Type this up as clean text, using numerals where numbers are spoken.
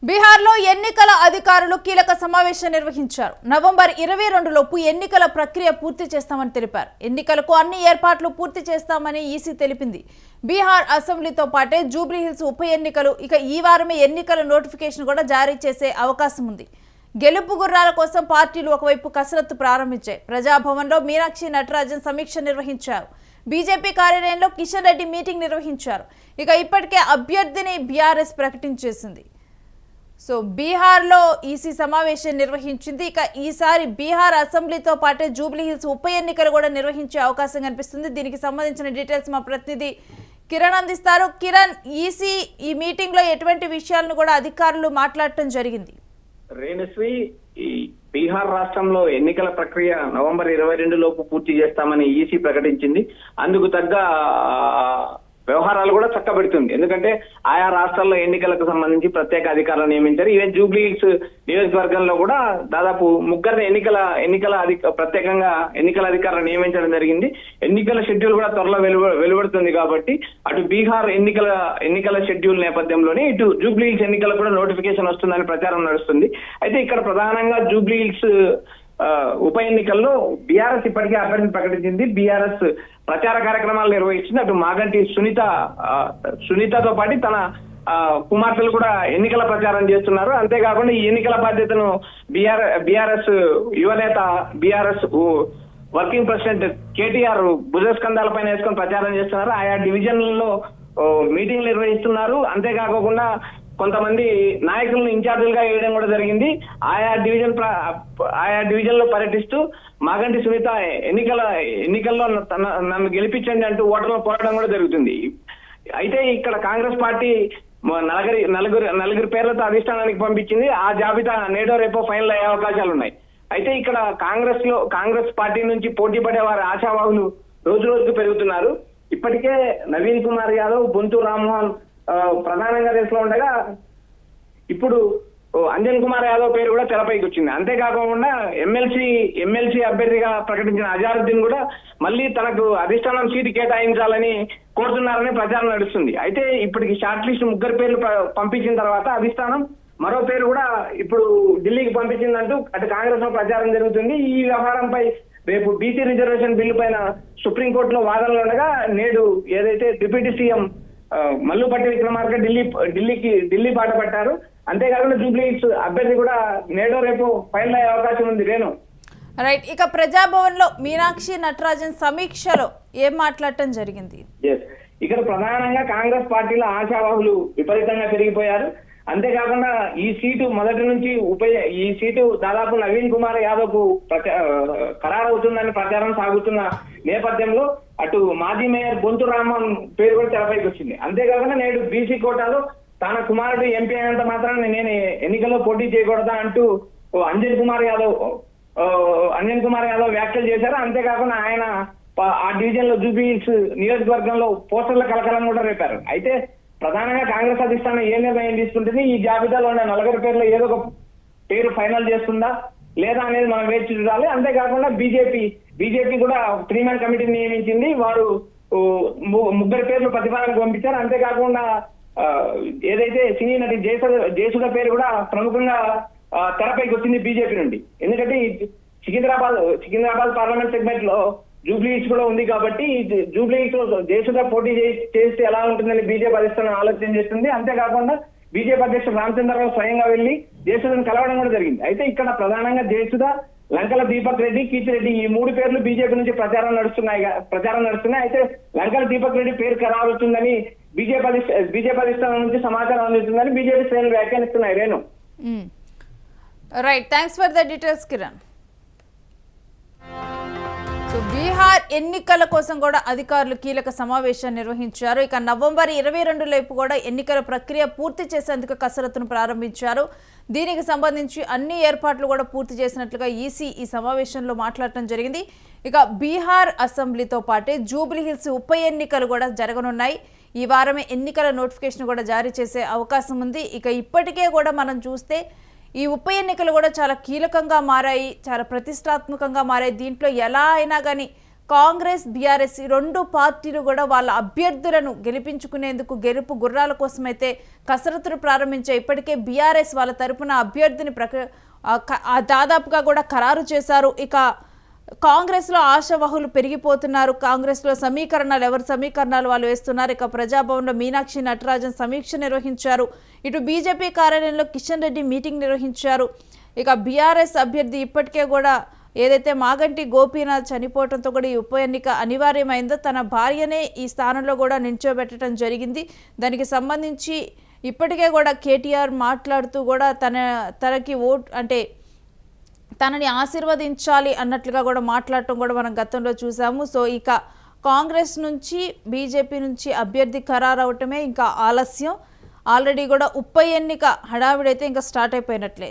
బీహార్లో ఎన్నికల అధికారులు కీలక సమావేశం నిర్వహించారు. నవంబర్ 22 లోపు ఎన్నికల ప్రక్రియ పూర్తి చేస్తామని తెలిపారు. ఎన్నికలకు అన్ని ఏర్పాట్లు పూర్తి చేస్తామని ఈసీ తెలిపింది. బీహార్ అసెంబ్లీతో పాటే జూబ్లీహిల్స్ ఉప ఎన్నికలు ఇక ఈ వారమే ఎన్నికల నోటిఫికేషన్ కూడా జారీ చేసే అవకాశం ఉంది. గెలుపు గుర్రాల కోసం పార్టీలు ఒకవైపు కసరత్తు ప్రారంభించాయి. ప్రజాభవన్లో మీనాక్షి నటరాజన్ సమీక్ష నిర్వహించారు. బీజేపీ కార్యాలయంలో కిషన్ రెడ్డి మీటింగ్ నిర్వహించారు. ఇక ఇప్పటికే అభ్యర్థిని బీఆర్ఎస్ ప్రకటించేసింది. సో బీహార్లో ఈసీ సమావేశం నిర్వహించింది. ఇక ఈసారి బీహార్ అసెంబ్లీతో పాటే జూబ్లీహిల్స్ ఉప ఎన్నికలు కూడా నిర్వహించే అవకాశం కనిపిస్తుంది. దీనికి సంబంధించిన డీటెయిల్స్ మా ప్రతినిధి కిరణ్ అందిస్తారు. కిరణ్, ఈసీ ఈ మీటింగ్ లో ఎటువంటి విషయాలను కూడా అధికారులు మాట్లాడటం జరిగింది? రేణుశ్రీ, ఈ బీహార్ రాష్ట్రంలో ఎన్నికల ప్రక్రియ నవంబర్ 22 లోపు పూర్తి చేస్తామని ఈసీ ప్రకటించింది. అందుకు తగ్గ వ్యవహారాలు కూడా చక్కబెడుతుంది. ఎందుకంటే ఆయా రాష్ట్రాల్లో ఎన్నికలకు సంబంధించి ప్రత్యేక అధికారులు నియమించారు. ఈవెన్ జూబ్లీహిల్స్ నియోజకవర్గంలో కూడా దాదాపు ముగ్గురిని ప్రత్యేకంగా ఎన్నికల అధికారులు నియమించడం జరిగింది. ఎన్నికల షెడ్యూల్ కూడా త్వరలో వెలువడుతుంది కాబట్టి అటు బీహార్ ఎన్నికల షెడ్యూల్ నేపథ్యంలోనే ఇటు జూబ్లీహిల్స్ ఎన్నికలకు కూడా నోటిఫికేషన్ వస్తుందని ప్రచారం నడుస్తుంది. అయితే ఇక్కడ ప్రధానంగా జూబ్లీహిల్స్ ఉప ఎన్నికల్లో బీఆర్ఎస్ ఇప్పటికే అభ్యర్థిని ప్రకటించింది. బీఆర్ఎస్ ప్రచార కార్యక్రమాలు నిర్వహించింది. అటు మాగంటి సునీతతో పాటు తన కుమార్తెలు కూడా ఎన్నికల ప్రచారం చేస్తున్నారు. అంతేకాకుండా ఈ ఎన్నికల బాధ్యతను బీఆర్ఎస్ యువనేత బీఆర్ఎస్ వర్కింగ్ ప్రెసిడెంట్ కేటీఆర్ భుజస్కంధాలపైన వేసుకొని ప్రచారం చేస్తున్నారు. ఆయా డివిజన్లలో మీటింగ్లు నిర్వహిస్తున్నారు. అంతేకాకుండా కొంతమంది నాయకులను ఇన్ఛార్జీలుగా వేయడం కూడా జరిగింది. ఆయా డివిజన్ లో పర్యటిస్తూ మాగంటి సునీత ఎన్నికల్లో నన్ను గెలిపించండి అంటూ ఓటర్లు పోరాటం కూడా జరుగుతుంది. అయితే ఇక్కడ కాంగ్రెస్ పార్టీ నలుగురు పేర్లతో అధిష్టానానికి పంపించింది. ఆ జాబితా నేడో రేపో ఫైనల్ అయ్యే అవకాశాలు ఉన్నాయి. అయితే ఇక్కడ కాంగ్రెస్ పార్టీ నుంచి పోటీ పడే వారి ఆశావాహులు రోజు రోజుకు పెరుగుతున్నారు. ఇప్పటికే నవీన్ కుమార్ యాదవ్, బొంతు రామ్మోహన్ ప్రధానంగా దేశంలో ఉండగా ఇప్పుడు అంజన్ కుమార్ యాదవ్ పేరు కూడా తెరపైకి వచ్చింది. అంతేకాకుండా ఎమ్మెల్సీ అభ్యర్థిగా ప్రకటించిన అజారుద్దీన్ కూడా మళ్ళీ తనకు అధిష్టానం సీటు కేటాయించాలని కోరుతున్నారని ప్రచారం నడుస్తుంది. అయితే ఇప్పటికి షార్ట్ లిస్ట్ ముగ్గురు పేర్లు పంపించిన తర్వాత అధిష్టానం మరో పేరు కూడా ఇప్పుడు ఢిల్లీకి పంపించిందంటూ అటు కాంగ్రెస్ లో ప్రచారం జరుగుతుంది. ఈ వ్యవహారంపై రేపు బీసీ రిజర్వేషన్ బిల్లు పైన సుప్రీంకోర్టులో వాదనలు ఉండగా నేడు ఏదైతే డిప్యూటీ సీఎం మల్లుపట్టి విక్రమార్క ఢిల్లీ బాట పట్టారు. అంతేకాకుండా జూబ్లీహిల్స్ అభ్యర్థి కూడా నేడో రేపు ఫైనల్ అయ్యే అవకాశం ఉంది. రేణు, రైట్. ఇక ప్రజాభవన్ లో మీనాక్షి నటరాజన్ సమీక్షలో ఏం మాట్లాడటం జరిగింది? ఇక్కడ ప్రధానంగా కాంగ్రెస్ పార్టీలో ఆశావాహులు విపరీతంగా పెరిగిపోయారు. అంతేకాకుండా ఈ సీటు దాదాపు నవీన్ కుమార్ యాదవ్ కు ఖరారవుతుందని ప్రచారం సాగుతున్న నేపథ్యంలో అటు మాజీ మేయర్ బొంతు రామ్మోహన్ పేరు కూడా తెరపైకి వచ్చింది. అంతేకాకుండా నేడు బీసీ కోటాలో తన కుమారుడు ఎంపీ అయినంత మాత్రాన్ని నేను ఎన్నికల్లో పోటీ చేయకూడదా అంటూ అంజన్ కుమార్ యాదవ్ వ్యాఖ్యలు చేశారు. అంతేకాకుండా ఆయన ఆ డివిజన్ లో జూబ్లీహిల్స్ నియోజకవర్గంలో పోస్టర్ల కలకలం కూడా రేపారు. అయితే ప్రధానంగా కాంగ్రెస్ అధిష్టానం ఏ నిర్ణయం తీసుకుంటుంది, ఈ జాబితాలో ఉన్న నలుగురు పేర్లు ఏదో ఒక పేరు ఫైనల్ చేస్తుందా లేదా అనేది మనం వేచి చూడాలి. అంతేకాకుండా బీజేపీ కూడా 3 మ్యాన్ కమిటీని నియమించింది. వారు ముగ్గురు పేర్లు ప్రతిపాదనకు పంపించారు. అంతేకాకుండా ఏదైతే సినీ నటి జయసుధ పేరు కూడా ప్రముఖంగా తెరపైకి వచ్చింది బీజేపీ నుండి. ఎందుకంటే సికింద్రాబాద్ పార్లమెంట్ సెగ్మెంట్ లో జూబ్లీహిల్స్ కూడా ఉంది కాబట్టి జూబ్లీహిల్స్ లో జయసుధ పోటీ చేస్తే ఎలా ఉంటుందని బీజేపీ అధిష్టానం ఆలోచన చేస్తుంది. అంతేకాకుండా బీజేపీ అధ్యక్షుడు రామచంద్రరావు స్వయంగా వెళ్లి జయసుధను కలవడం కూడా జరిగింది. అయితే ఇక్కడ ప్రధానంగా జయసుధ, లంకల దీపక్ రెడ్డి, కీర్తిరెడ్డి ఈ 3 పేర్లు బీజేపీ నుంచి ప్రచారం నడుస్తున్నాయి. అయితే లంకల దీపక్ రెడ్డి పేరు ఖరారవుతుందని బీజేపీ అధిష్టానం నుంచి సమాచారం అందుతుందని బీజేపీ శ్రేణులు వ్యాఖ్యానిస్తున్నాయి. Renu, right. Thanks for the details Kiran. So Bihar ఎన్నికల కోసం కూడా అధికారులు కీలక సమావేశం నిర్వహించారు. ఇక నవంబర్ 22 లోపు కూడా ఎన్నికల ప్రక్రియ పూర్తి చేసేందుకు కసరత్తును ప్రారంభించారు. దీనికి సంబంధించి అన్ని ఏర్పాట్లు కూడా పూర్తి చేసినట్లుగా ఈసీ ఈ సమావేశంలో మాట్లాడటం జరిగింది. ఇక బీహార్ అసెంబ్లీతో పాటే జూబ్లీహిల్స్ ఉప ఎన్నికలు కూడా జరగనున్నాయి. ఈ వారమే ఎన్నికల నోటిఫికేషన్ కూడా జారీ చేసే అవకాశం ఉంది. ఇక ఇప్పటికే కూడా మనం చూస్తే ఈ ఉప ఎన్నికలు కూడా చాలా కీలకంగా మారాయి, చాలా ప్రతిష్టాత్మకంగా మారాయి. దీంట్లో ఎలా అయినా కానీ కాంగ్రెస్ బీఆర్ఎస్ ఈ రెండు పార్టీలు కూడా వాళ్ళ అభ్యర్థులను గెలిపించుకునేందుకు గెలుపు గుర్రాల కోసమైతే కసరత్తులు ప్రారంభించాయి. ఇప్పటికే బీఆర్ఎస్ వాళ్ళ తరపున అభ్యర్థిని దాదాపుగా కూడా ఖరారు చేశారు. ఇక కాంగ్రెస్లో ఆశావహులు పెరిగిపోతున్నారు. కాంగ్రెస్లో సమీకరణాలు ఎవరి సమీకరణాలు వాళ్ళు వేస్తున్నారు. ఇక ప్రజాభవన్లో మీనాక్షి నటరాజన్ సమీక్ష నిర్వహించారు. ఇటు బీజేపీ కార్యాలయంలో కిషన్ రెడ్డి మీటింగ్ నిర్వహించారు. ఇక బీఆర్ఎస్ అభ్యర్థి ఇప్పటికే కూడా ఏదైతే మాగంటి గోపీనాథ్ చనిపోవడంతో కూడా ఈ ఉప ఎన్నిక అనివార్యమైందో తన భార్యనే ఈ స్థానంలో కూడా నిల్చోబెట్టడం జరిగింది. దానికి సంబంధించి ఇప్పటికే కూడా కేటీఆర్ మాట్లాడుతూ కూడా తనకి ఓట్ అంటే తనని ఆశీర్వదించాలి అన్నట్లుగా కూడా మాట్లాడటం కూడా మనం గతంలో చూసాము. సో ఇక కాంగ్రెస్ నుంచి బీజేపీ నుంచి అభ్యర్థి ఖరారు అవటమే ఇంకా ఆలస్యం. ఆల్రెడీ కూడా ఉప ఎన్నిక హడావిడైతే ఇంకా స్టార్ట్ అయిపోయినట్లే.